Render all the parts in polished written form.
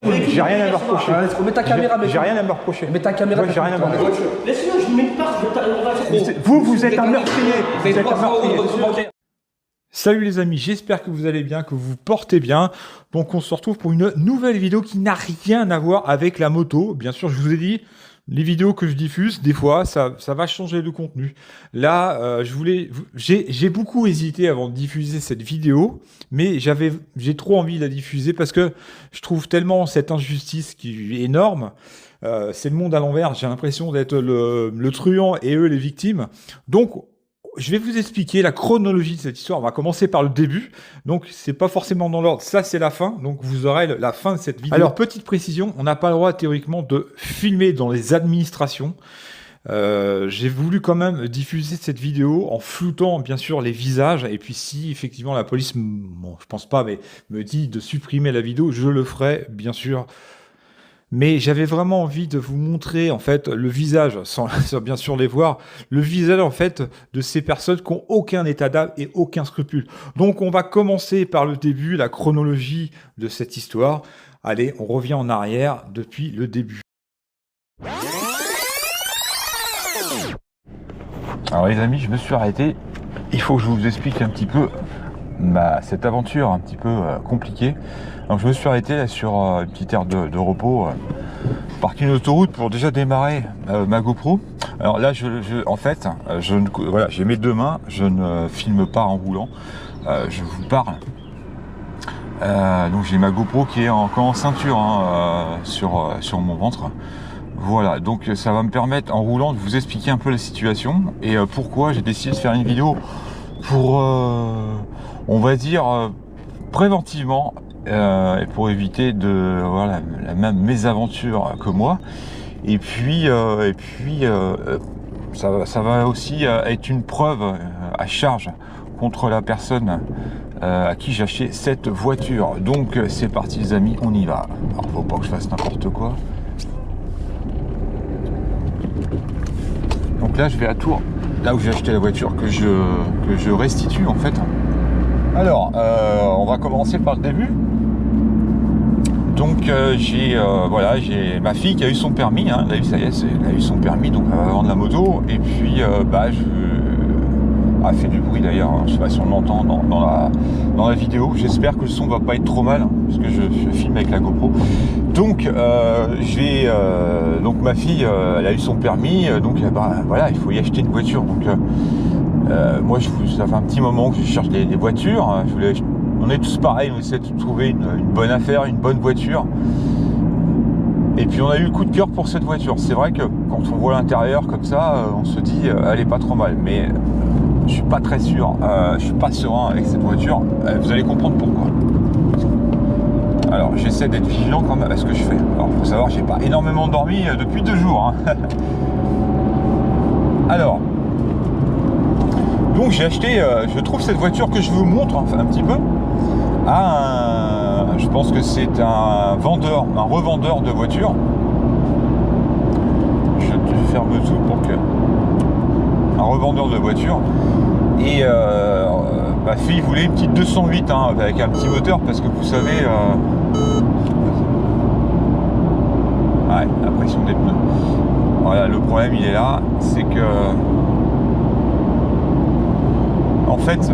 J'ai rien à me reprocher. Mets ta caméra, J'ai rien à me reprocher. Mets ta caméra. J'ai rien à me reprocher. Laisse-le, je ne mets pas. Vous êtes un meurtrier. Vous êtes un meurtrier. Salut les amis, j'espère que vous allez bien, que vous vous portez bien. Donc on se retrouve pour une nouvelle vidéo qui n'a rien à voir avec la moto. Bien sûr, je vous ai dit, les vidéos que je diffuse, des fois, ça va changer de contenu. Là, j'ai beaucoup hésité avant de diffuser cette vidéo, mais j'ai trop envie de la diffuser parce que je trouve tellement cette injustice qui est énorme. C'est le monde à l'envers, j'ai l'impression d'être le truand et eux les victimes. Donc, je vais vous expliquer la chronologie de cette histoire. On va commencer par le début. Donc, c'est pas forcément dans l'ordre. Ça, c'est la fin. Donc, vous aurez la fin de cette vidéo. Alors, petite précision, on n'a pas le droit théoriquement de filmer dans les administrations. J'ai voulu quand même diffuser cette vidéo en floutant bien sûr les visages. Et puis, si effectivement la police, bon, je pense pas, mais me dit de supprimer la vidéo, je le ferai bien sûr. Mais j'avais vraiment envie de vous montrer en fait le visage, sans bien sûr les voir, le visage en fait de ces personnes qui n'ont aucun état d'âme et aucun scrupule. Donc on va commencer par le début, la chronologie de cette histoire. Allez, on revient en arrière depuis le début. Alors les amis, je me suis arrêté. Il faut que je vous explique un petit peu cette aventure un petit peu compliquée. Donc je me suis arrêté là sur une petite aire de repos, parking d'autoroute pour déjà démarrer ma GoPro. Alors là, en fait, voilà, j'ai mes deux mains, je ne filme pas en roulant, je vous parle. Donc j'ai ma GoPro qui est encore en ceinture sur mon ventre. Voilà, donc ça va me permettre en roulant de vous expliquer un peu la situation et pourquoi j'ai décidé de faire une vidéo pour, on va dire, préventivement. Et pour éviter la même mésaventure que moi. Et puis, ça va aussi être une preuve à charge contre la personne à qui j'ai acheté cette voiture. Donc c'est parti les amis, on y va. Alors faut pas que je fasse n'importe quoi. Donc là je vais à Tours, là où j'ai acheté la voiture que je restitue en fait. Alors on va commencer par le début. Donc j'ai ma fille qui a eu son permis, hein, là ça y est, elle a eu son permis, donc elle va vendre la moto. Et puis elle fait du bruit d'ailleurs, hein, je sais pas si on l'entend dans la vidéo. J'espère que le son va pas être trop mal, hein, parce que je filme avec la GoPro. Donc donc ma fille elle a eu son permis, donc voilà, il faut y acheter une voiture. Donc moi ça fait un petit moment que je cherche des voitures, hein, on est tous pareils, on essaie de trouver une bonne affaire, une bonne voiture. Et puis on a eu le coup de cœur pour cette voiture. C'est vrai que quand on voit l'intérieur comme ça, on se dit elle est pas trop mal. Mais je suis pas très sûr, je suis pas serein avec cette voiture. Vous allez comprendre pourquoi. Alors j'essaie d'être vigilant quand même à ce que je fais. Alors faut savoir, j'ai pas énormément dormi depuis 2 jours. Hein. Alors. Donc j'ai acheté, je trouve cette voiture que je vous montre un petit peu, je pense que c'est un revendeur de voitures. Je ferme tout pour que... Un revendeur de voitures. Et ma fille voulait une petite 208 avec un petit moteur parce que vous savez... Ouais, la pression des pneus. Voilà, le problème il est là, c'est que... En fait,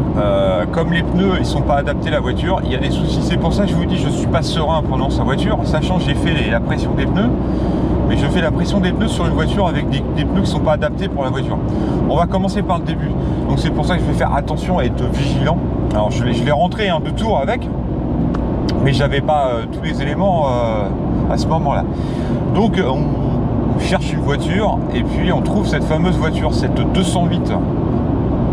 comme les pneus ils sont pas adaptés à la voiture, il y a des soucis. C'est pour ça que je vous dis, je suis pas serein pendant sa voiture, sachant que j'ai fait la pression des pneus, mais je fais la pression des pneus sur une voiture avec des pneus qui sont pas adaptés pour la voiture. On va commencer par le début. Donc c'est pour ça que je vais faire attention à être vigilant. Alors je l'ai rentré de tour avec, mais j'avais pas tous les éléments à ce moment-là. Donc on cherche une voiture et puis on trouve cette fameuse voiture, cette 208.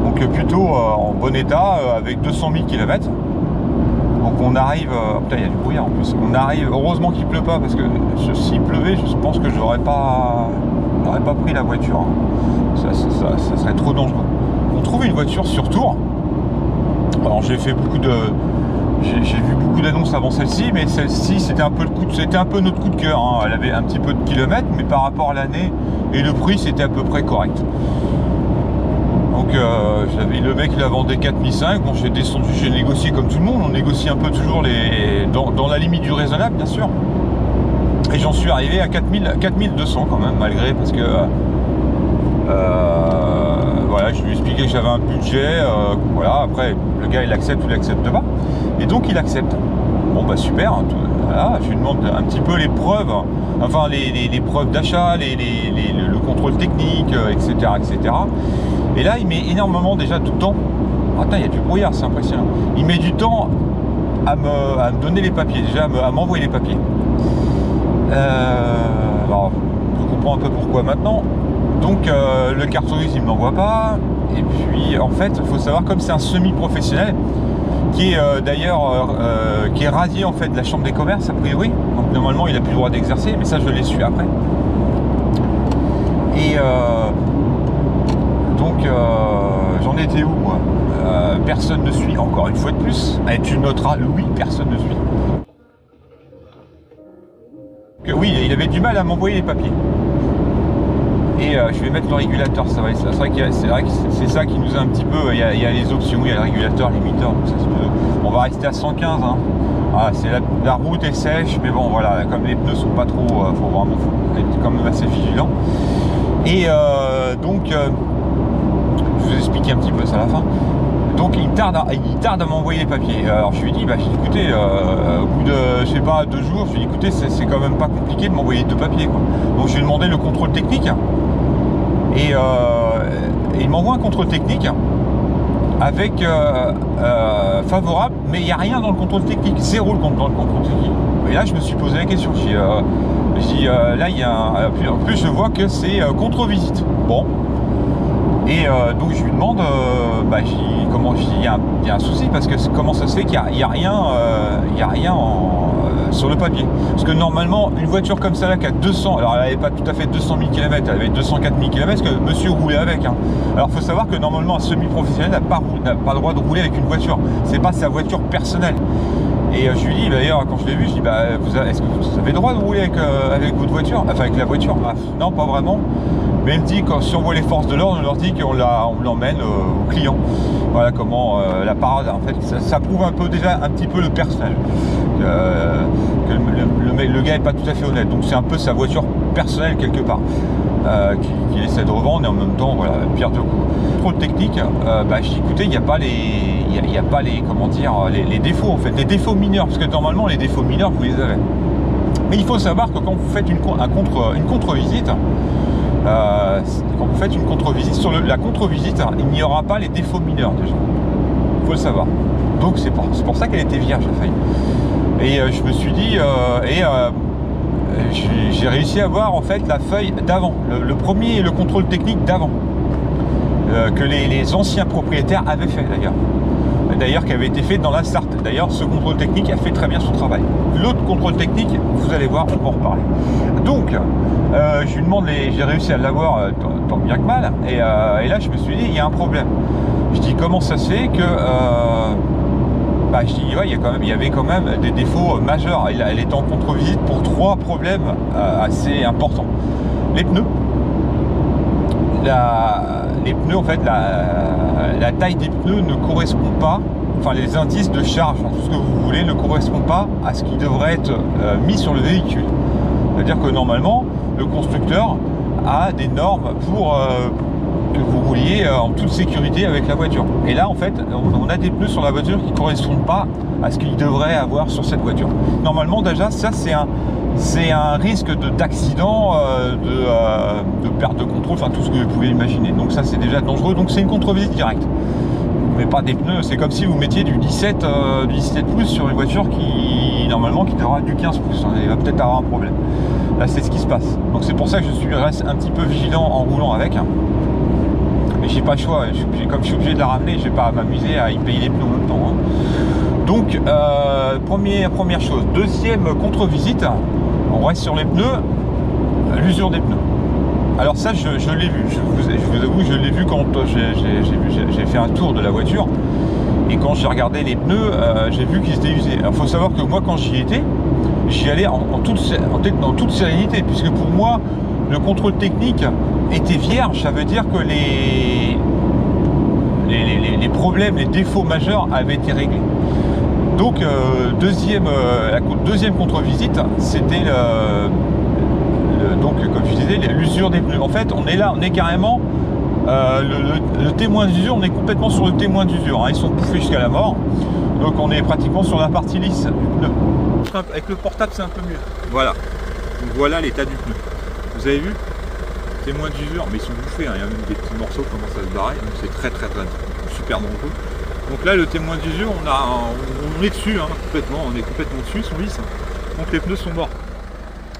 Donc plutôt en bon état, avec 200 000 km. Donc on arrive... putain, il y a du brouillard en plus. On arrive... Heureusement qu'il pleut pas, parce que s'il pleuvait, je pense que je n'aurais pas pris la voiture. Ça serait trop dangereux. On trouve une voiture sur Tours. Alors j'ai vu beaucoup d'annonces avant celle-ci, mais celle-ci c'était un peu notre coup de cœur. Hein. Elle avait un petit peu de kilomètres, mais par rapport à l'année et le prix, c'était à peu près correct. Donc j'avais le mec, il la vendait 4005. Bon, j'ai descendu, j'ai négocié comme tout le monde. On négocie un peu toujours dans la limite du raisonnable, bien sûr. Et j'en suis arrivé à 4200 quand même, malgré, parce que voilà, je lui ai expliqué que j'avais un budget, voilà, après le gars il accepte ou il accepte pas, et donc il accepte. Bon bah super, hein, voilà, je lui demande un petit peu les preuves, enfin les preuves d'achat, le contrôle technique, etc., etc. Et là il met énormément déjà de temps. Attends, il y a du brouillard, c'est impressionnant. Il met du temps à me donner les papiers, déjà à m'envoyer les papiers. Alors, je comprends un peu pourquoi maintenant. Donc le carton-grise il ne m'envoie pas. Et puis en fait, il faut savoir, comme c'est un semi-professionnel, qui est d'ailleurs qui est radié en fait de la chambre des commerces a priori. Donc normalement il n'a plus le droit d'exercer, mais ça je l'ai su après. Et donc j'en étais où moi? Personne ne suit, encore une fois de plus. Et tu noteras le oui, personne ne suit. Que oui, il avait du mal à m'envoyer les papiers. Et je vais mettre le régulateur, c'est vrai que c'est ça qui nous a un petit peu. Il y a les options, il y a le régulateur, limiteur, donc ça, on va rester à 115. Hein. Ah, la route est sèche, mais bon voilà, comme les pneus sont pas trop, faut vraiment être quand même assez vigilant. Et donc, je vous explique un petit peu ça à la fin. Donc il tarde à m'envoyer les papiers. Alors je lui ai dit, bah écoutez, au bout de, je sais pas, 2 jours, je lui ai dit, écoutez, c'est quand même pas compliqué de m'envoyer 2 papiers, quoi. Donc je lui ai demandé le contrôle technique. Et il m'envoie un contrôle technique avec favorable, mais il n'y a rien dans le contrôle technique, zéro dans le contrôle technique. Et là je me suis posé la question, je dis là il y a en plus je vois que c'est contre-visite. Bon. Et donc je lui demande, il y a un souci, parce que comment ça se fait qu'il n'y a rien, sur le papier. Parce que normalement, une voiture comme ça là qui a 200, alors elle n'avait pas tout à fait 200 000 km, elle avait 204 000 km, parce que monsieur roulait avec. Hein. Alors il faut savoir que normalement un semi-professionnel n'a pas le droit de rouler avec une voiture. C'est pas sa voiture personnelle. Et je lui dis, d'ailleurs, quand je l'ai vu, je dis, est-ce que vous avez le droit de rouler avec votre voiture, enfin avec la voiture? Non, pas vraiment. Mais il me dit, si on voit les forces de l'ordre, on leur dit qu'on l'emmène au client. Voilà comment la parade, en fait, ça prouve un peu déjà un petit peu le personnage. Que le gars n'est pas tout à fait honnête. Donc c'est un peu sa voiture personnelle quelque part. Qu'il essaie de revendre, et en même temps, voilà, pire de coup. Contrôle technique, je dis, écoutez, il n'y a pas les défauts, en fait, les défauts mineurs, parce que normalement les défauts mineurs vous les avez. Mais il faut savoir que quand vous faites une contre-visite, sur la contre-visite, il n'y aura pas les défauts mineurs déjà. Il faut le savoir. Donc c'est pour ça qu'elle était vierge, la feuille. Et je me suis dit, j'ai réussi à voir en fait la feuille d'avant, le contrôle technique d'avant, que les anciens propriétaires avaient fait d'ailleurs qui avait été fait dans la Sarthe. D'ailleurs ce contrôle technique a fait très bien son travail. L'autre contrôle technique, vous allez voir, on va en reparler. Donc je lui demande, j'ai réussi à l'avoir tant bien que mal, et là je me suis dit, il y a un problème. Je dis, comment ça se fait que je dis, ouais, il y avait quand même des défauts majeurs. Elle était en contre-visite pour 3 problèmes assez importants. Les pneus, en fait, la taille des pneus ne correspond pas, enfin les indices de charge, tout ce que vous voulez, ne correspond pas à ce qui devrait être mis sur le véhicule. C'est-à-dire que normalement, le constructeur a des normes pour que vous rouliez en toute sécurité avec la voiture. Et là, en fait, on a des pneus sur la voiture qui ne correspondent pas à ce qu'il devrait avoir sur cette voiture. Normalement, déjà, ça, c'est un risque d'accident, de perte de contrôle, enfin tout ce que vous pouvez imaginer. Donc ça, c'est déjà dangereux. Donc c'est une contre-visite directe. Mais pas des pneus, c'est comme si vous mettiez du 17 pouces sur une voiture qui normalement aura du 15 pouces. Il va peut-être avoir un problème. Là, c'est ce qui se passe. Donc c'est pour ça que je reste un petit peu vigilant en roulant avec. Mais j'ai pas le choix. Comme je suis obligé de la ramener, je vais pas m'amuser à y payer les pneus en même temps. Hein. Donc première chose. Deuxième contre-visite, on reste sur les pneus, l'usure des pneus. Alors ça, je l'ai vu. Je vous avoue, je l'ai vu quand j'ai fait un tour de la voiture. Et quand j'ai regardé les pneus, j'ai vu qu'ils étaient usés. Alors il faut savoir que moi, quand j'y étais, j'y allais en toute sérénité, puisque pour moi, le contrôle technique était vierge. Ça veut dire que les problèmes, les défauts majeurs avaient été réglés. Donc deuxième contre-visite, c'était donc comme je disais l'usure des pneus. En fait on est là, on est carrément le témoin d'usure, on est complètement sur le témoin d'usure, hein. Ils sont bouffés jusqu'à la mort, donc on est pratiquement sur la partie lisse du pneu. Avec le portable c'est un peu mieux. Voilà, donc voilà l'état du pneu. Vous avez vu, témoin d'usure, mais ils sont bouffés, hein. Il y a même des petits morceaux qui commencent à se barrer, donc c'est très super dangereux. Donc là le témoin d'usure, on est dessus, hein, complètement, on est complètement dessus, ils sont lisses, hein. Donc les pneus sont morts.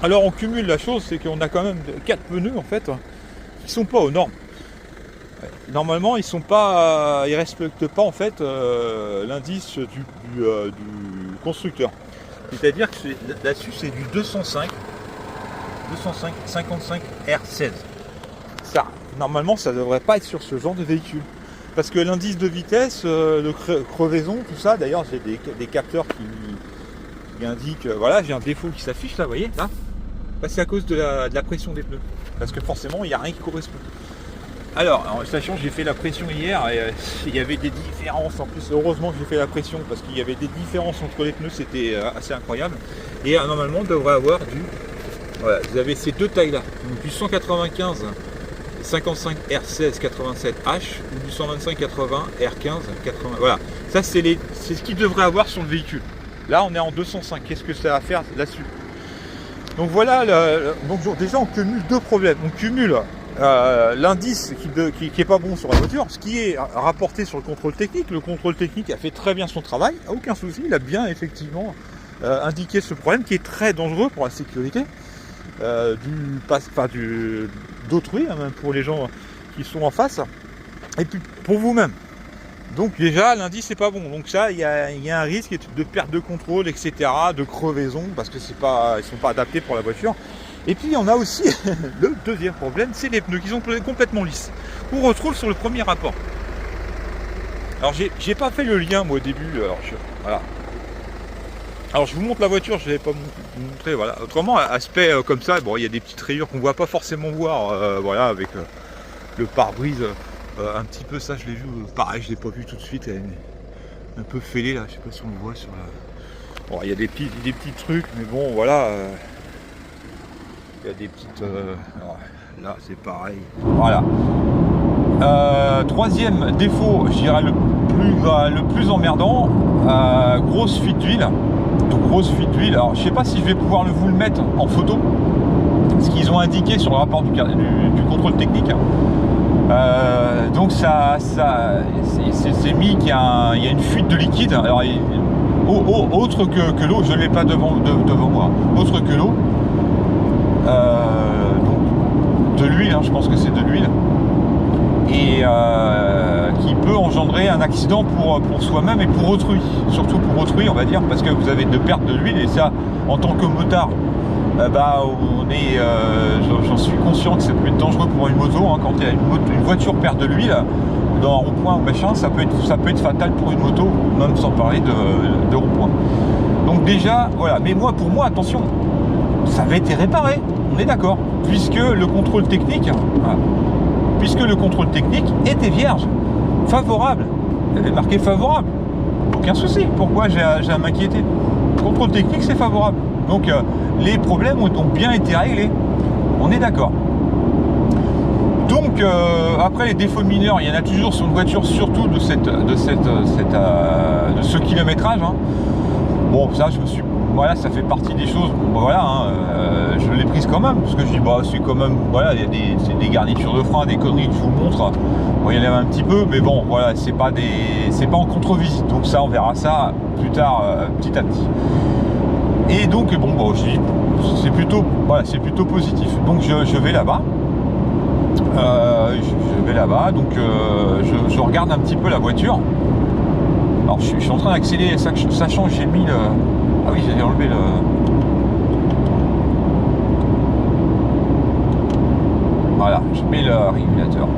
Alors on cumule la chose, c'est qu'on a quand même 4 pneus en fait qui sont pas aux normes. Normalement ils respectent pas en fait l'indice du constructeur. C'est-à-dire que là-dessus c'est du 255 R16. Ça, normalement ça devrait pas être sur ce genre de véhicule. Parce que l'indice de vitesse, de crevaison, tout ça, d'ailleurs j'ai des capteurs qui indiquent, voilà, j'ai un défaut qui s'affiche là, vous voyez, là. C'est à cause de la pression des pneus. Parce que forcément, il n'y a rien qui correspond. Alors, sachant que j'ai fait la pression hier, et il y avait des différences, en plus, heureusement que j'ai fait la pression, parce qu'il y avait des différences entre les pneus, c'était assez incroyable. Et normalement, on devrait avoir voilà, vous avez ces deux tailles-là, donc du 195 55 R16 87H ou du 125 80 R15 80. Voilà, ça c'est ce qu'il devrait avoir sur le véhicule. Là on est en 205, qu'est-ce que ça va faire là-dessus? Donc voilà, donc déjà on cumule deux problèmes. On cumule l'indice qui est pas bon sur la voiture, ce qui est rapporté sur le contrôle technique. Le contrôle technique a fait très bien son travail, aucun souci, il a bien effectivement indiqué ce problème qui est très dangereux pour la sécurité d'autrui, hein, même pour les gens qui sont en face, et puis pour vous-même. Donc déjà l'indice n'est pas bon, donc ça il y a un risque de perte de contrôle, etc., de crevaison, parce que ils sont pas adaptés pour la voiture. Et puis on a aussi le deuxième problème, c'est les pneus qui sont complètement lisses. On retrouve sur le premier rapport. Alors j'ai pas fait le lien moi au début, voilà. Alors je vous montre la voiture, je ne vais pas vous montrer, voilà. Autrement, aspect comme ça, bon, il y a des petites rayures qu'on ne voit pas forcément voir, voilà, avec le pare-brise, un petit peu ça, je l'ai vu, pareil, je ne l'ai pas vu tout de suite, elle est un peu fêlée là, je sais pas si on le voit sur la... Bon, il y a des petits trucs, mais bon, voilà, il y a des petites... alors, là, c'est pareil, voilà. Troisième défaut, je dirais le plus emmerdant, grosse fuite d'huile. Donc grosse fuite d'huile. Alors je sais pas si je vais pouvoir vous le mettre en photo, ce qu'ils ont indiqué sur le rapport du contrôle technique. Donc ça c'est mis qu'il y a une fuite de liquide. Alors autre que l'eau, je ne l'ai pas devant moi. Autre que l'eau. Donc de l'huile, hein, je pense que c'est de l'huile. Et qui peut engendrer un accident pour soi-même et pour autrui, surtout pour autrui on va dire, parce que vous avez de perte de l'huile et ça en tant que motard, j'en suis conscient que ça peut être dangereux pour une moto, hein, quand une voiture perd de l'huile dans un rond-point ou machin, ça peut être fatal pour une moto, même sans parler de rond-point. Donc déjà voilà, mais pour moi attention, ça avait été réparé, on est d'accord, puisque le contrôle technique, voilà, était vierge, favorable. Il avait marqué favorable. Aucun souci. Pourquoi j'ai à m'inquiéter? Le contrôle technique, c'est favorable. Donc les problèmes ont bien été réglés. On est d'accord. Donc après les défauts mineurs, il y en a toujours sur une voiture, surtout de ce kilométrage. Hein. Bon, ça voilà, ça fait partie des choses. Bon, voilà, hein, je l'ai prise quand même, parce que je dis c'est quand même, voilà, il y a des garnitures de frein, des conneries que je vous montre. Bon, il y en a un petit peu, mais bon, voilà, c'est pas en contre-visite. Donc ça, on verra ça plus tard, petit à petit. Et donc bon, je dis, c'est plutôt positif. Donc je vais là-bas. Je vais là-bas, donc je regarde un petit peu la voiture. Alors je suis en train d'accélérer, sachant que j'ai mis le... Ah oui, j'ai enlevé le... Voilà, je mets le régulateur.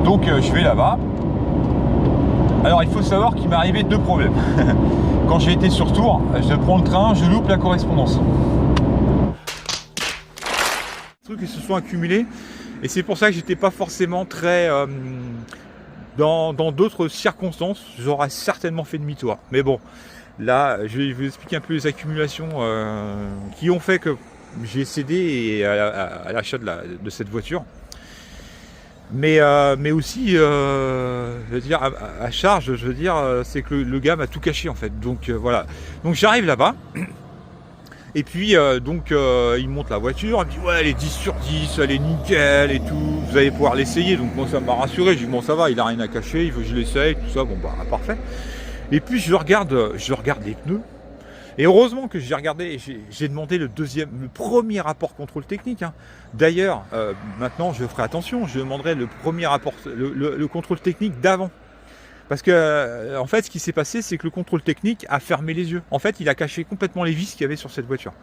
Donc je vais là-bas. Alors il faut savoir qu'il m'est arrivé deux problèmes. Quand j'ai été sur Tours, je prends le train, je loupe la correspondance. Les trucs qui se sont accumulés. Et c'est pour ça que j'étais pas forcément très... dans d'autres circonstances, j'aurais certainement fait demi-tour. Mais bon, Là, je vais vous expliquer un peu les accumulations qui ont fait que j'ai cédé à l'achat de cette voiture. Mais aussi, je veux dire, à charge, je veux dire, c'est que le gars m'a tout caché en fait. Donc voilà. Donc j'arrive là-bas. Et puis il monte la voiture, il me dit ouais elle est 10 sur 10, elle est nickel et tout, vous allez pouvoir l'essayer. Donc moi ça m'a rassuré, je dis bon ça va, il a rien à cacher, il veut que je l'essaye, tout ça, bon bah parfait. Et puis je regarde les pneus. Et heureusement que j'ai regardé, j'ai demandé le premier rapport contrôle technique. Hein. D'ailleurs, maintenant je ferai attention, je demanderai le premier rapport, le contrôle technique d'avant. Parce que, en fait, ce qui s'est passé, c'est que le contrôle technique a fermé les yeux. En fait, il a caché complètement les vis qu'il y avait sur cette voiture.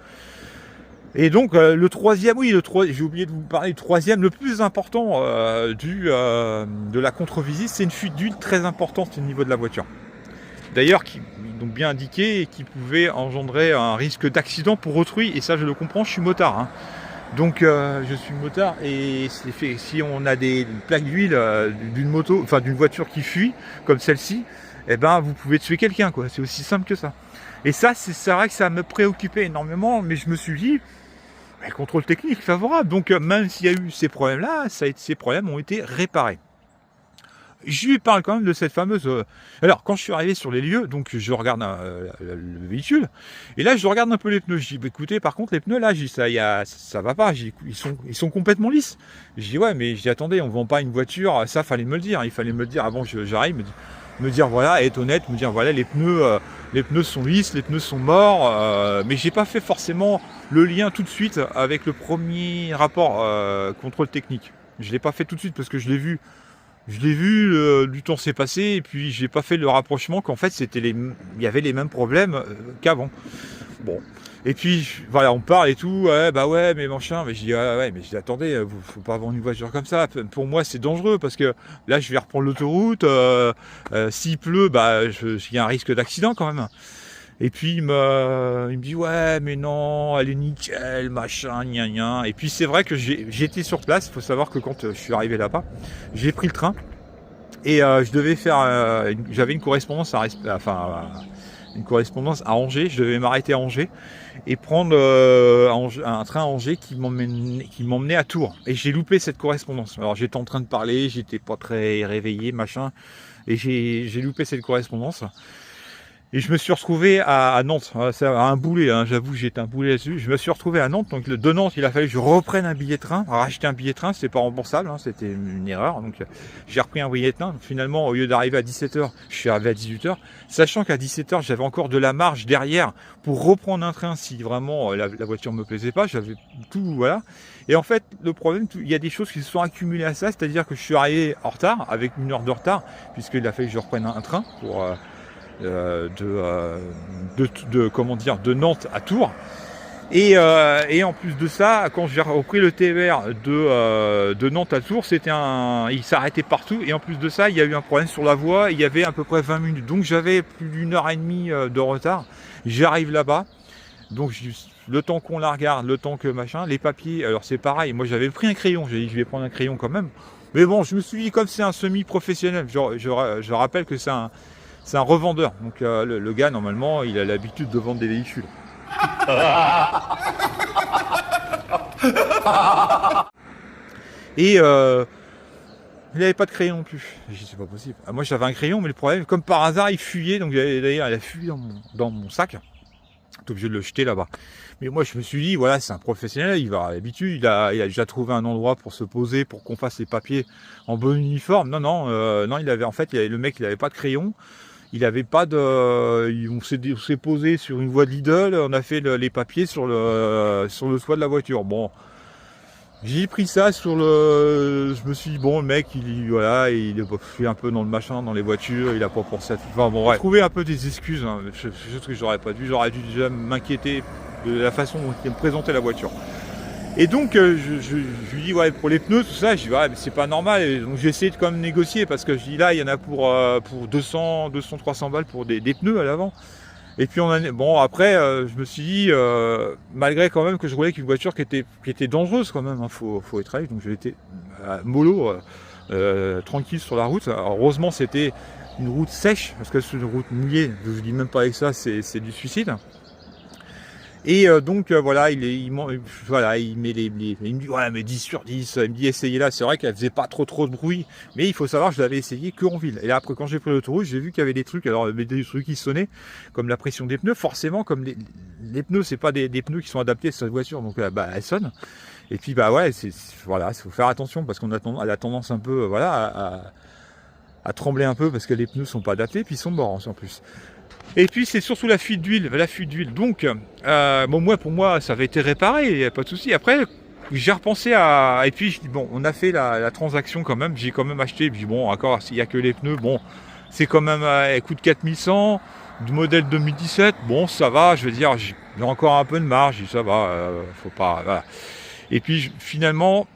Et donc, le troisième, j'ai oublié de vous parler du troisième, le plus important de la contre-visite, c'est une fuite d'huile très importante au niveau de la voiture. D'ailleurs, qui donc bien indiqué et qui pouvait engendrer un risque d'accident pour autrui. Et ça, je le comprends, je suis motard. Hein. Donc je suis motard et si on a des plaques d'huile d'une moto, enfin d'une voiture qui fuit, comme celle-ci, eh ben vous pouvez tuer quelqu'un, quoi. C'est aussi simple que ça. Et ça, c'est vrai que ça me préoccupait énormément, mais je me suis dit, contrôle technique favorable. Donc même s'il y a eu ces problèmes-là, ces problèmes ont été réparés. Je lui parle quand même de cette fameuse... Alors, quand je suis arrivé sur les lieux, donc je regarde le véhicule, et là, je regarde un peu les pneus. Je dis, écoutez, par contre, les pneus, là, ça va pas, ils sont complètement lisses. Je dis, ouais, mais attendez, on ne vend pas une voiture, ça, fallait me le dire. Il fallait me le dire avant que j'arrive, me dire, voilà, être honnête, me dire, voilà, les pneus sont lisses, les pneus sont morts, mais j'ai pas fait forcément le lien tout de suite avec le premier rapport contrôle technique. Je l'ai pas fait tout de suite parce que je l'ai vu, du temps s'est passé et puis j'ai pas fait le rapprochement qu'en fait il y avait les mêmes problèmes qu'avant. Bon, et puis voilà, on parle et tout, ouais, mais machin, mais je dis ouais, mais je dis attendez, faut pas vendre une voiture comme ça. Pour moi c'est dangereux parce que là je vais reprendre l'autoroute, s'il pleut, il y a un risque d'accident quand même. Et puis il me dit ouais mais non, elle est nickel, machin, gna gna. Et puis c'est vrai que j'étais sur place, il faut savoir que quand je suis arrivé là-bas, j'ai pris le train et je devais faire, j'avais une correspondance une correspondance à Angers, je devais m'arrêter à Angers et prendre un train à Angers qui m'emmenait à Tours. Et j'ai loupé cette correspondance. Alors j'étais en train de parler, j'étais pas très réveillé, machin, et j'ai loupé cette correspondance. Et je me suis retrouvé à Nantes, c'est un boulet, hein, j'avoue, j'étais un boulet là-dessus. Je me suis retrouvé à Nantes, donc de Nantes, il a fallu que je reprenne un billet de train. Racheter un billet de train, c'était pas remboursable, hein, c'était une erreur. Donc j'ai repris un billet de train. Finalement, au lieu d'arriver à 17h, je suis arrivé à 18h, sachant qu'à 17h, j'avais encore de la marge derrière pour reprendre un train si vraiment la voiture me plaisait pas. J'avais tout, voilà. Et en fait, le problème, il y a des choses qui se sont accumulées à ça, c'est-à-dire que je suis arrivé en retard, avec 1 heure de retard, puisqu'il a fallu que je reprenne un train pour... de Nantes à Tours. Et en plus de ça, quand j'ai repris le TER de Nantes à Tours, il s'arrêtait partout. Et en plus de ça, il y a eu un problème sur la voie. Il y avait à peu près 20 minutes. Donc j'avais plus d'1 heure et demie de retard. J'arrive là-bas. Donc le temps qu'on la regarde, le temps que machin, les papiers. Alors c'est pareil. Moi j'avais pris un crayon. J'ai dit je vais prendre un crayon quand même. Mais bon, je me suis dit comme c'est un semi-professionnel. Je rappelle que c'est un revendeur, donc le gars normalement il a l'habitude de vendre des véhicules. Et il n'avait pas de crayon non plus. J'ai dit c'est pas possible. Moi j'avais un crayon, mais le problème, comme par hasard, il fuyait, donc d'ailleurs il a fui dans mon sac. J'étais obligé de le jeter là-bas. Mais moi je me suis dit voilà, c'est un professionnel, il va à l'habitude, il a déjà trouvé un endroit pour se poser, pour qu'on fasse les papiers en bon uniforme. Non, le mec il avait pas de crayon. Il avait pas de... On s'est posé sur une voie de Lidl, on a fait les papiers sur le toit de la voiture. Bon, j'ai pris ça je me suis dit, bon, le mec, il fait un peu dans le machin, dans les voitures, il a pas pensé à tout. Enfin bon, ouais. J'ai trouvé un peu des excuses, hein. Je trouve que j'aurais pas dû, j'aurais dû déjà m'inquiéter de la façon dont il me présentait la voiture. Et donc je lui dis ouais pour les pneus tout ça, je dis ouais mais c'est pas normal. Et donc j'ai essayé de quand même négocier parce que je dis là il y en a pour 200-300 balles pour des pneus à l'avant. Et puis après je me suis dit malgré quand même que je roulais avec une voiture qui était dangereuse quand même, hein, faut être honnête. Donc j'ai été mollo tranquille sur la route. Alors, heureusement c'était une route sèche, parce que c'est une route mouillée, je vous dis même pas avec ça, c'est du suicide. Et donc voilà, il met il me dit ouais mais 10 sur 10, il me dit essayez là, c'est vrai qu'elle faisait pas trop de bruit, mais il faut savoir je l'avais essayé que en ville. Et là après quand j'ai pris l'autoroute, j'ai vu qu'il y avait des trucs, alors des trucs qui sonnaient, comme la pression des pneus, forcément comme les pneus c'est pas des pneus qui sont adaptés à cette voiture, donc bah elles sonnent. Et puis bah ouais, voilà, il faut faire attention parce elle a tendance un peu à trembler un peu parce que les pneus sont pas adaptés, puis ils sont morts en plus. Et puis c'est surtout la fuite d'huile. Donc, bon, pour moi, ça avait été réparé, il n'y a pas de souci. Après, j'ai repensé à... Et puis, je dis, bon, on a fait la transaction quand même. J'ai quand même acheté. Puis bon, encore, s'il n'y a que les pneus, bon, c'est quand même... Elle coûte 4100, du modèle 2017. Bon, ça va, je veux dire, j'ai encore un peu de marge. Ça va, faut pas... Voilà. Et puis, finalement...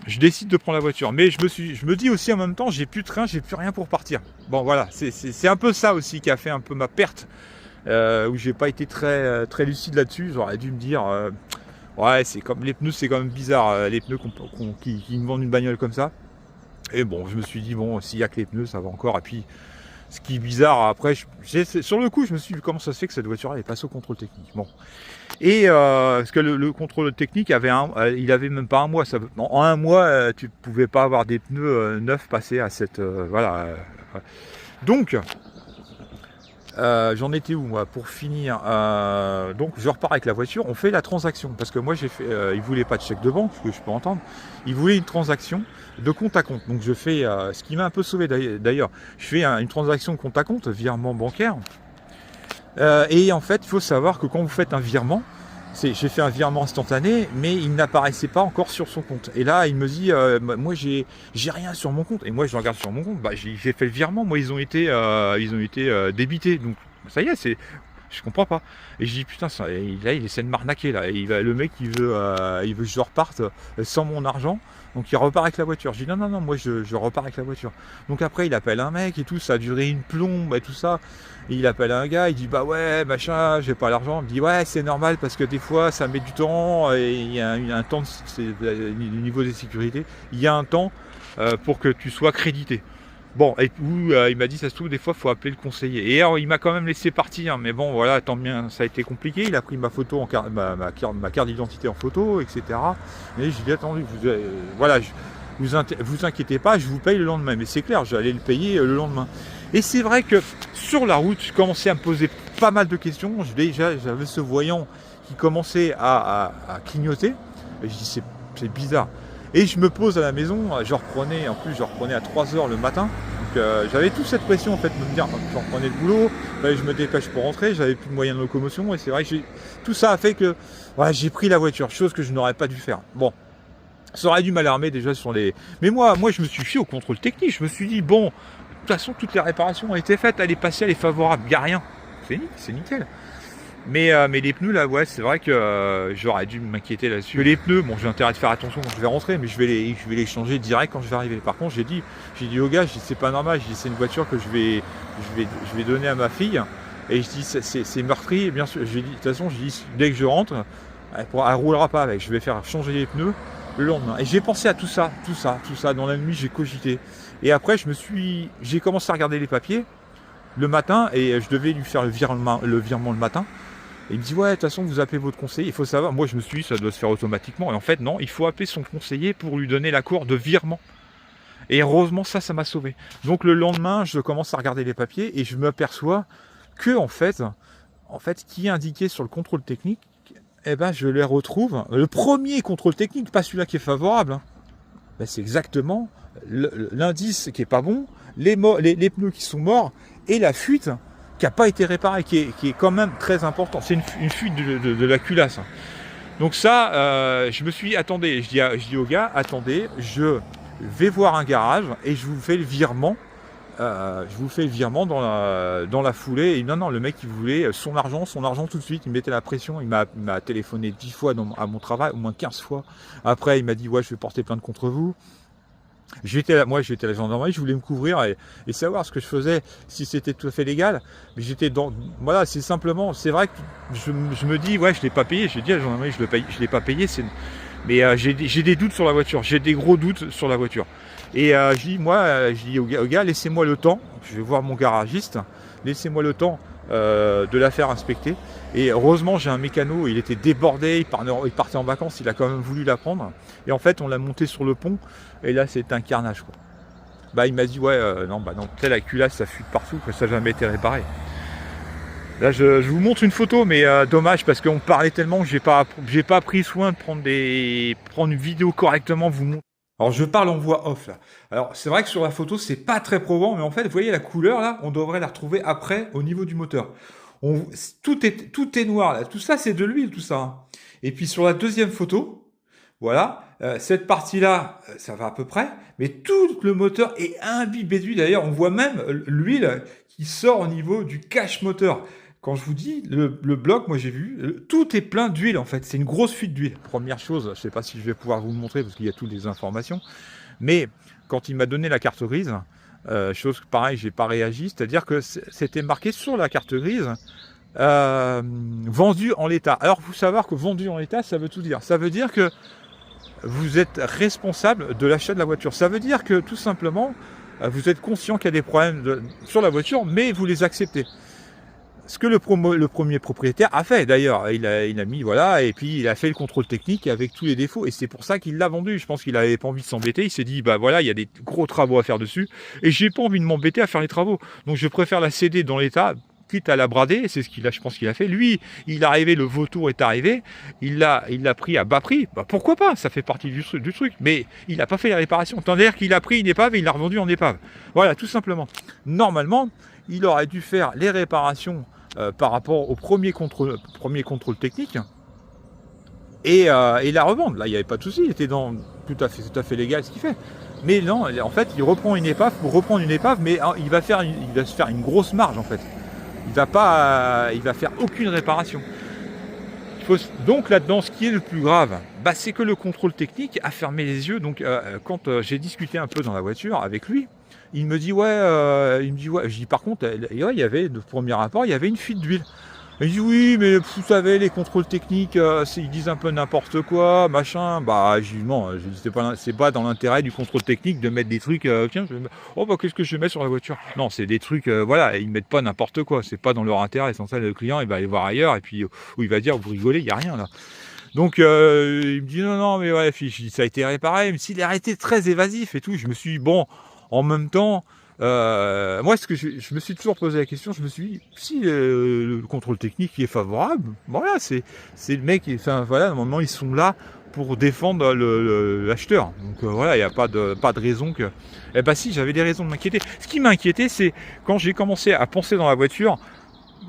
Je décide de prendre la voiture, mais je me dis aussi en même temps, j'ai plus de train, j'ai plus rien pour partir. Bon voilà, c'est un peu ça aussi qui a fait un peu ma perte, où j'ai pas été très lucide là-dessus. J'aurais dû me dire, ouais, c'est comme les pneus, c'est quand même bizarre, les pneus qui me vendent une bagnole comme ça. Et bon, je me suis dit bon, s'il y a que les pneus, ça va encore. Et puis, ce qui est bizarre, après, sur le coup, je me suis dit comment ça se fait que cette voiture elle est passée au contrôle technique. Bon. Et parce que le contrôle technique il avait même pas un mois. En un mois, tu pouvais pas avoir des pneus neufs passés à cette voilà. Donc j'en étais où moi pour finir. Donc je repars avec la voiture. On fait la transaction parce que moi j'ai fait. Il voulait pas de chèque de banque, ce que je peux entendre. Il voulait une transaction de compte à compte. Donc je fais ce qui m'a un peu sauvé d'ailleurs. Je fais une transaction compte à compte, virement bancaire. Et en fait, il faut savoir que quand vous faites un virement, j'ai fait un virement instantané, mais il n'apparaissait pas encore sur son compte. Et là, il me dit, moi, j'ai rien sur mon compte. Et moi, je regarde sur mon compte, bah, j'ai fait le virement. Moi, ils ont été débités. Donc, ça y est, je comprends pas. Et je dis putain, là, il essaie de m'arnaquer là. Le mec, il veut que je reparte sans mon argent. Donc il repart avec la voiture. Je dis non, moi je repars avec la voiture. Donc après il appelle un mec et tout, ça a duré une plombe et tout ça. Et il appelle un gars, il dit bah ouais, machin, j'ai pas l'argent. Il me dit ouais, c'est normal parce que des fois ça met du temps et il y a un temps, c'est le niveau des sécurités, il y a un temps pour que tu sois crédité. Bon, et il m'a dit ça se trouve des fois faut appeler le conseiller. Et alors il m'a quand même laissé partir, mais bon voilà, tant bien, ça a été compliqué. Il a pris ma photo ma carte d'identité en photo, etc. Mais j'ai dit attendez, vous inquiétez pas, je vous paye le lendemain. Mais c'est clair, j'allais le payer le lendemain. Et c'est vrai que sur la route, je commençais à me poser pas mal de questions. J'avais ce voyant qui commençait à clignoter. Et je dis c'est bizarre. Et je me pose à la maison, je reprenais à 3h le matin. Donc j'avais toute cette pression en fait de me dire, je reprenais le boulot, je me dépêche pour rentrer, j'avais plus de moyens de locomotion. Et c'est vrai que tout ça a fait que j'ai pris la voiture, chose que je n'aurais pas dû faire. Bon, ça aurait dû m'alarmer déjà sur les... Mais moi je me suis fié au contrôle technique, je me suis dit, bon, de toute façon toutes les réparations ont été faites, elle est passée, elle est favorable, il n'y a rien. C'est nickel. Mais les pneus là, ouais, c'est vrai que j'aurais dû m'inquiéter là-dessus. Les pneus, bon, j'ai intérêt de faire attention quand je vais rentrer, mais je vais les changer direct quand je vais arriver. Par contre, j'ai dit au gars, c'est pas normal, c'est une voiture que je vais donner à ma fille. Et je dis c'est meurtri, et bien sûr, de toute façon, dès que je rentre, elle roulera pas avec. Je vais faire changer les pneus le lendemain. Et j'ai pensé à tout ça. Dans la nuit, j'ai cogité. Et après, j'ai commencé à regarder les papiers le matin et je devais lui faire le virement le matin. Et il me dit ouais, de toute façon vous appelez votre conseiller. Il faut savoir, moi je me suis dit ça doit se faire automatiquement. Et en fait non, il faut appeler son conseiller pour lui donner l'accord de virement. Et heureusement ça m'a sauvé. Donc le lendemain je commence à regarder les papiers et je m'aperçois que en fait qui est indiqué sur le contrôle technique, je les retrouve. Le premier contrôle technique, pas celui-là qui est favorable, c'est exactement l'indice qui est pas bon, les pneus qui sont morts et la fuite qui n'a pas été réparée, qui est quand même très important. C'est une fuite de la culasse. Donc ça, je me suis dit, attendez, je dis au gars, attendez, je vais voir un garage et je vous fais le virement. Dans la foulée. Et non, le mec il voulait son argent tout de suite. Il mettait la pression. Il m'a téléphoné 10 fois à mon travail, au moins 15 fois. Après, il m'a dit ouais, je vais porter plainte contre vous. J'étais à la gendarmerie, je voulais me couvrir et savoir ce que je faisais, si c'était tout à fait légal. Mais voilà, c'est simplement, c'est vrai que je me dis, ouais, je l'ai pas payé. J'ai dit à la gendarmerie, je l'ai pas payé. Mais j'ai des doutes sur la voiture, j'ai des gros doutes sur la voiture. Et je dis au gars, laissez-moi le temps, je vais voir mon garagiste, laissez-moi le temps de la faire inspecter. Et heureusement, j'ai un mécano, il était débordé, il partait en vacances, il a quand même voulu la prendre. Et en fait, on l'a monté sur le pont, et là, c'est un carnage, quoi. Bah, il m'a dit, ouais, non, la culasse, ça fuit de partout, que ça n'a jamais été réparé. Là, je vous montre une photo, mais dommage, parce qu'on parlait tellement que j'ai pas pris soin de prendre une vidéo correctement, vous montrer. Alors, je parle en voix off, là. Alors, c'est vrai que sur la photo, c'est pas très probant, mais en fait, vous voyez la couleur, là, on devrait la retrouver après, au niveau du moteur. Tout est noir, là. Tout ça, c'est de l'huile, tout ça, hein. Et puis, sur la deuxième photo, voilà, cette partie-là, ça va à peu près, mais tout le moteur est imbibé d'huile. D'ailleurs, on voit même l'huile qui sort au niveau du cache moteur. Quand je vous dis, le bloc, moi j'ai vu, tout est plein d'huile en fait. C'est une grosse fuite d'huile. Première chose, je ne sais pas si je vais pouvoir vous le montrer parce qu'il y a toutes les informations. Mais quand il m'a donné la carte grise, chose pareil, j'ai pas réagi. C'est-à-dire que c'était marqué sur la carte grise, vendu en l'état. Alors, il faut savoir que vendu en l'état, ça veut tout dire. Ça veut dire que vous êtes responsable de l'achat de la voiture. Ça veut dire que tout simplement, vous êtes conscient qu'il y a des problèmes sur la voiture, mais vous les acceptez. Ce que le premier propriétaire a fait d'ailleurs, il a mis voilà, et puis il a fait le contrôle technique avec tous les défauts, et c'est pour ça qu'il l'a vendu. Je pense qu'il avait pas envie de s'embêter, il s'est dit bah voilà, il y a des gros travaux à faire dessus, et j'ai pas envie de m'embêter à faire les travaux, donc je préfère la céder dans l'état, quitte à la brader. C'est ce qu'il a, je pense qu'il a fait. Lui, il est arrivé, le vautour est arrivé, il l'a pris à bas prix, bah pourquoi pas, ça fait partie du truc, mais il n'a pas fait les réparations, c'est-à-dire qu'il a pris une épave et il l'a revendue en épave, voilà, tout simplement. Normalement, il aurait dû faire les réparations par rapport au premier contrôle technique et la revendre. Là, il n'y avait pas de souci, il était tout à fait légal ce qu'il fait. Mais non, en fait, il reprend une épave pour reprendre une épave, mais il va se faire une grosse marge en fait. Il va faire aucune réparation. Donc là-dedans, ce qui est le plus grave, bah, c'est que le contrôle technique a fermé les yeux. Donc quand j'ai discuté un peu dans la voiture avec lui, il me dit ouais, je dis par contre, il y avait de premier rapport, il y avait une fuite d'huile. Il dit oui, mais vous savez, les contrôles techniques, ils disent un peu n'importe quoi, machin. Bah, je dis non, c'est pas dans l'intérêt du contrôle technique de mettre des trucs. Tiens, qu'est-ce que je vais mettre sur la voiture? Non, c'est des trucs, voilà, ils mettent pas n'importe quoi. C'est pas dans leur intérêt. Essentiel, le client, il va aller voir ailleurs et puis où il va dire vous rigolez, il y a rien là. Donc il me dit non, mais ouais, je dis, ça a été réparé, même s'il a été très évasif et tout. Je me suis dit bon, en même temps. Moi, ce que je me suis toujours posé la question, je me suis dit, si le contrôle technique est favorable, voilà, c'est le mec, enfin voilà, normalement ils sont là pour défendre l'acheteur. Donc voilà, il n'y a pas de raison que. Eh ben si, j'avais des raisons de m'inquiéter. Ce qui m'a inquiété, c'est quand j'ai commencé à penser dans la voiture,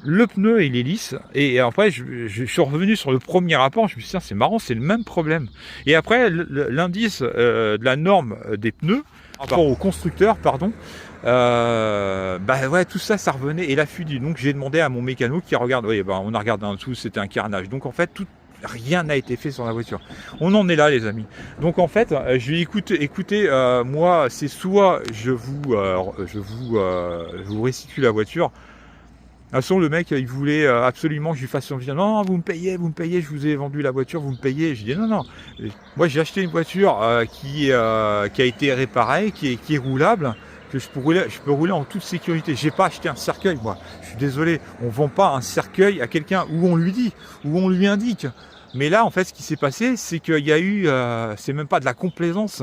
le pneu il est lisse, et après je suis revenu sur le premier rapport, je me suis dit c'est marrant, c'est le même problème. Et après l'indice de la norme des pneus par rapport au constructeur, pardon, bah ouais, tout ça revenait, et la fuite. Donc j'ai demandé à mon mécano qui regarde, oui, bah, on a regardé en dessous, c'était un carnage. Donc en fait rien n'a été fait sur la voiture. On en est là, les amis. Donc en fait, je vais écoutez, moi c'est soit je vous restitue la voiture. De toute façon, le mec, il voulait absolument que je lui fasse son virement. Non, vous me payez, je vous ai vendu la voiture, vous me payez. Je dis non. Moi, j'ai acheté une voiture qui a été réparée, qui est roulable, que je peux rouler en toute sécurité. J'ai pas acheté un cercueil, moi. Je suis désolé, on vend pas un cercueil à quelqu'un où on lui dit, où on lui indique. Mais là, en fait, ce qui s'est passé, c'est qu'il y a eu, c'est même pas de la complaisance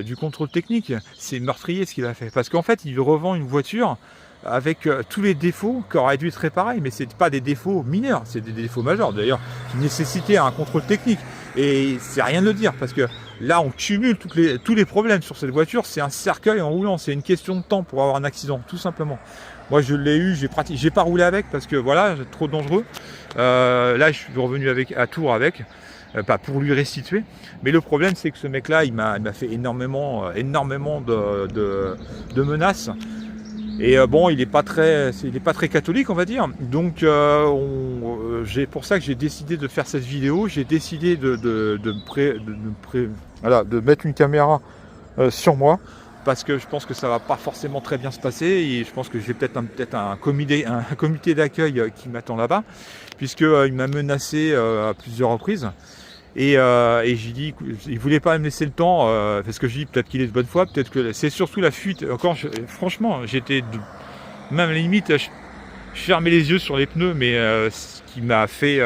du contrôle technique, c'est meurtrier ce qu'il a fait. Parce qu'en fait, il revend une voiture avec tous les défauts qui auraient dû être réparés, mais c'est pas des défauts mineurs, c'est des défauts majeurs d'ailleurs, qui nécessitaient un contrôle technique. Et c'est rien de le dire, parce que là on cumule tous les problèmes sur cette voiture, c'est un cercueil en roulant, c'est une question de temps pour avoir un accident, tout simplement. Moi je l'ai eu, j'ai pas roulé avec parce que voilà, c'est trop dangereux. Là je suis revenu à Tours avec, pas pour lui restituer. Mais le problème c'est que ce mec là, il m'a fait énormément de menaces. Et bon, il n'est pas très catholique, on va dire. Donc, pour ça que j'ai décidé de faire cette vidéo. J'ai décidé de mettre une caméra sur moi, parce que je pense que ça va pas forcément très bien se passer. Et je pense que j'ai peut-être un comité d'accueil qui m'attend là-bas, puisqu'il m'a menacé à plusieurs reprises. Et j'ai dit, il voulait pas me laisser le temps, parce que je dis peut-être qu'il est de bonne foi, peut-être que c'est surtout la fuite. Encore, franchement, même à la limite, je fermais les yeux sur les pneus, mais ce qui m'a fait,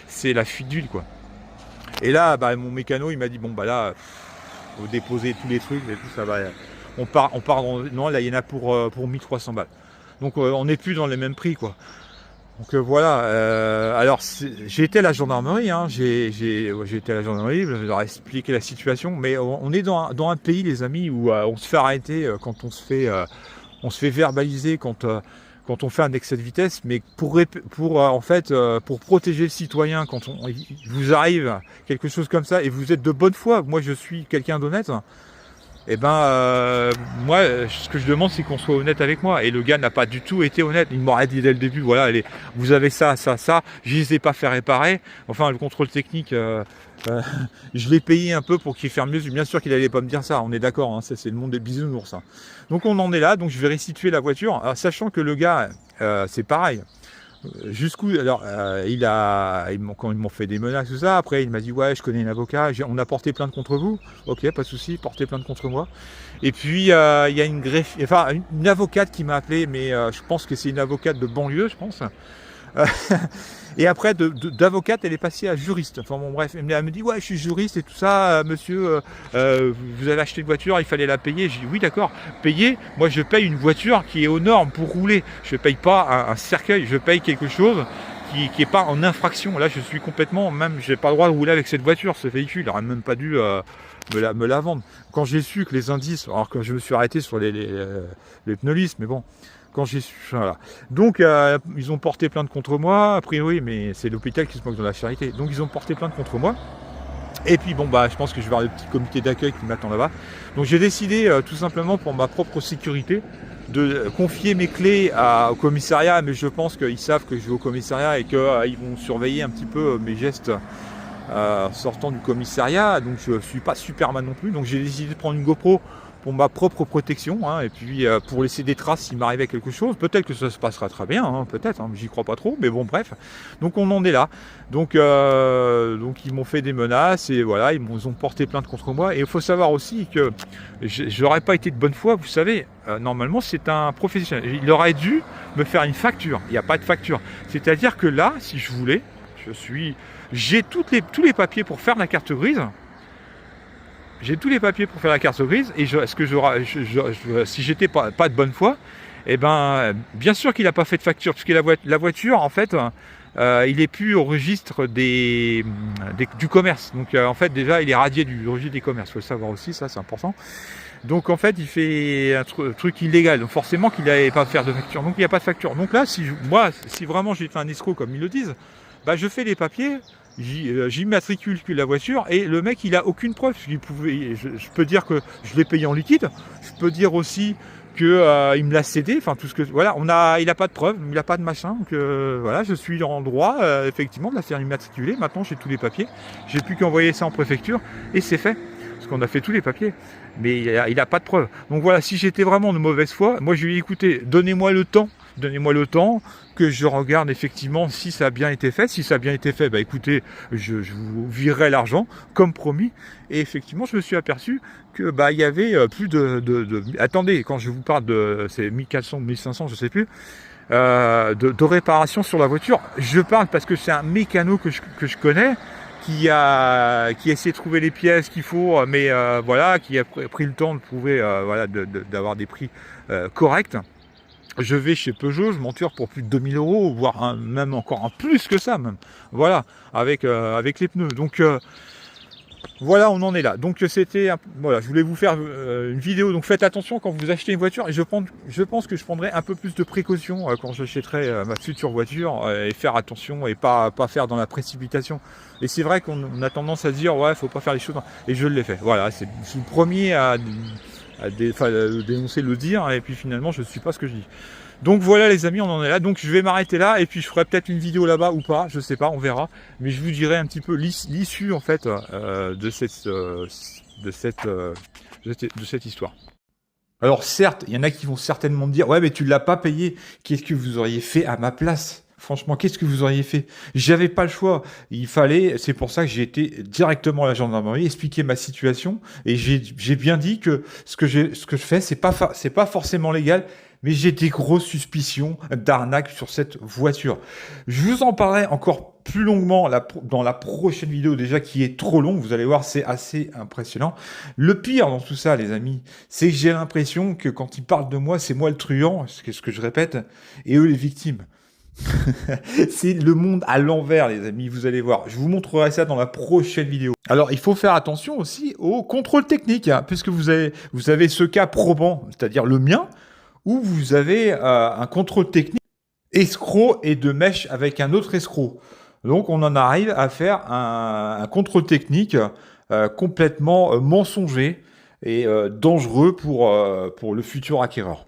c'est la fuite d'huile, quoi. Et là, bah, mon mécano, il m'a dit, bon, bah là, faut déposer tous les trucs et tout, ça va. On part non, là, il y en a pour 1300 balles. Donc, on n'est plus dans les mêmes prix, quoi. Donc voilà, alors j'ai été à la gendarmerie, hein, j'ai été à la gendarmerie, je leur ai expliqué la situation, mais on est dans un pays, les amis, où on se fait arrêter quand on se fait verbaliser quand on fait un excès de vitesse, mais pour protéger le citoyen, quand il vous arrive quelque chose comme ça et vous êtes de bonne foi, moi je suis quelqu'un d'honnête. Eh ben, moi, ce que je demande, c'est qu'on soit honnête avec moi. Et le gars n'a pas du tout été honnête. Il m'aurait dit dès le début, voilà, allez, vous avez ça, je les ai pas fait réparer. Enfin, le contrôle technique, je l'ai payé un peu pour qu'il fasse mieux. Bien sûr qu'il allait pas me dire ça, on est d'accord, hein, c'est le monde des bisounours. Hein. Donc on en est là, donc je vais restituer la voiture, alors, sachant que le gars, c'est pareil. Jusqu'où, alors, quand ils m'ont fait des menaces, tout ça, après il m'a dit ouais, je connais un avocat, on a porté plainte contre vous, ok, pas de souci, portez plainte contre moi. Et puis il y a une avocate qui m'a appelé, mais je pense que c'est une avocate de banlieue, je pense. Et après, d'avocate, elle est passée à juriste. Enfin bon, bref, elle me dit ouais, je suis juriste et tout ça, monsieur, vous avez acheté une voiture, il fallait la payer. J'ai dit oui, d'accord, payer. Moi, je paye une voiture qui est aux normes pour rouler. Je ne paye pas un cercueil, je paye quelque chose qui n'est pas en infraction. Là, je suis complètement, même, j'ai pas le droit de rouler avec cette voiture, ce véhicule. Il n'aurait même pas dû me la vendre. Quand j'ai su que les indices, alors que je me suis arrêté sur les pneus lisses, mais bon. Quand j'ai su, voilà. Donc ils ont porté plainte contre moi, a priori, mais c'est l'hôpital qui se moque de la charité. Donc ils ont porté plainte contre moi. Et puis bon bah je pense que je vais avoir le petit comité d'accueil qui m'attend là-bas. Donc j'ai décidé tout simplement pour ma propre sécurité de confier mes clés au commissariat, mais je pense qu'ils savent que je vais au commissariat et qu'ils vont surveiller un petit peu mes gestes sortant du commissariat. Donc je suis pas Superman non plus. Donc j'ai décidé de prendre une GoPro pour ma propre protection, hein, et puis pour laisser des traces s'il m'arrivait quelque chose. Peut-être que ça se passera très bien, hein, peut-être, hein, j'y crois pas trop, mais bon, bref. Donc on en est là. Donc ils m'ont fait des menaces et voilà, ils ont porté plainte contre moi. Et il faut savoir aussi que j'aurais pas été de bonne foi, vous savez. Normalement, c'est un professionnel. Il aurait dû me faire une facture. Il n'y a pas de facture. C'est-à-dire que là, si je voulais, j'ai tous les papiers pour faire la carte grise. J'ai tous les papiers pour faire la carte grise et si j'étais pas de bonne foi, eh ben, bien sûr qu'il n'a pas fait de facture, puisque la voiture, en fait, il est plus au registre du commerce. Donc, en fait, déjà, il est radié du registre des commerces. Il faut le savoir aussi, ça, c'est important. Donc, en fait, il fait un truc illégal. Donc, forcément qu'il n'allait pas faire de facture. Donc, il n'y a pas de facture. Donc là, si vraiment j'ai fait un escroc, comme ils le disent, bah, je fais les papiers. J'immatricule la voiture et le mec il a aucune preuve. Je peux dire que je l'ai payé en liquide. Je peux dire aussi que il me l'a cédé. Enfin tout ce que voilà, il a pas de preuve, il a pas de machin. Donc voilà, je suis en droit effectivement de la faire immatriculer. Maintenant j'ai tous les papiers. J'ai plus qu'à envoyer ça en préfecture et c'est fait. Parce qu'on a fait tous les papiers. Mais il a pas de preuve. Donc voilà, si j'étais vraiment de mauvaise foi, moi je lui ai dit écoutez, donnez-moi le temps que je regarde effectivement si ça a bien été fait. Si ça a bien été fait, bah écoutez, je vous virerai l'argent, comme promis. Et effectivement, je me suis aperçu que bah il y avait plus attendez, quand je vous parle de c'est 1400 ou 1500, je sais plus, de réparation sur la voiture. Je parle parce que c'est un mécano que je connais, qui a essayé de trouver les pièces qu'il faut, mais voilà, qui a pris le temps de trouver voilà, d'avoir des prix corrects. Je vais chez Peugeot, je m'enture pour plus de 2000 €, voire même encore plus que ça, même. Voilà, avec les pneus. Donc voilà, on en est là. Donc voilà, je voulais vous faire une vidéo. Donc faites attention quand vous achetez une voiture. Et je pense que je prendrai un peu plus de précautions quand j'achèterai ma future voiture et faire attention et pas faire dans la précipitation. Et c'est vrai qu'on a tendance à se dire ouais, faut pas faire les choses. Et je l'ai fait. Voilà, je suis le premier à dénoncer, le dire, et puis finalement je ne suis pas ce que je dis. Donc voilà les amis, on en est là. Donc je vais m'arrêter là et puis je ferai peut-être une vidéo là-bas ou pas, je sais pas, on verra. Mais je vous dirai un petit peu l'issue en fait de cette histoire. Alors certes, il y en a qui vont certainement me dire ouais mais tu l'as pas payé, qu'est-ce que vous auriez fait à ma place? Franchement, qu'est-ce que vous auriez fait? J'avais pas le choix. Il fallait, c'est pour ça que j'ai été directement à la gendarmerie, expliquer ma situation, et j'ai bien dit que ce que je fais, c'est pas forcément légal, mais j'ai des grosses suspicions d'arnaque sur cette voiture. Je vous en parlerai encore plus longuement dans la prochaine vidéo déjà qui est trop longue. Vous allez voir, c'est assez impressionnant. Le pire dans tout ça, les amis, c'est que j'ai l'impression que quand ils parlent de moi, c'est moi le truand, c'est ce que je répète, et eux les victimes. C'est le monde à l'envers, les amis, vous allez voir. Je vous montrerai ça dans la prochaine vidéo. Alors, il faut faire attention aussi au contrôle technique, hein, puisque vous avez ce cas probant, c'est-à-dire le mien, où vous avez un contrôle technique escroc et de mèche avec un autre escroc. Donc, on en arrive à faire un contrôle technique complètement mensonger et dangereux pour le futur acquéreur.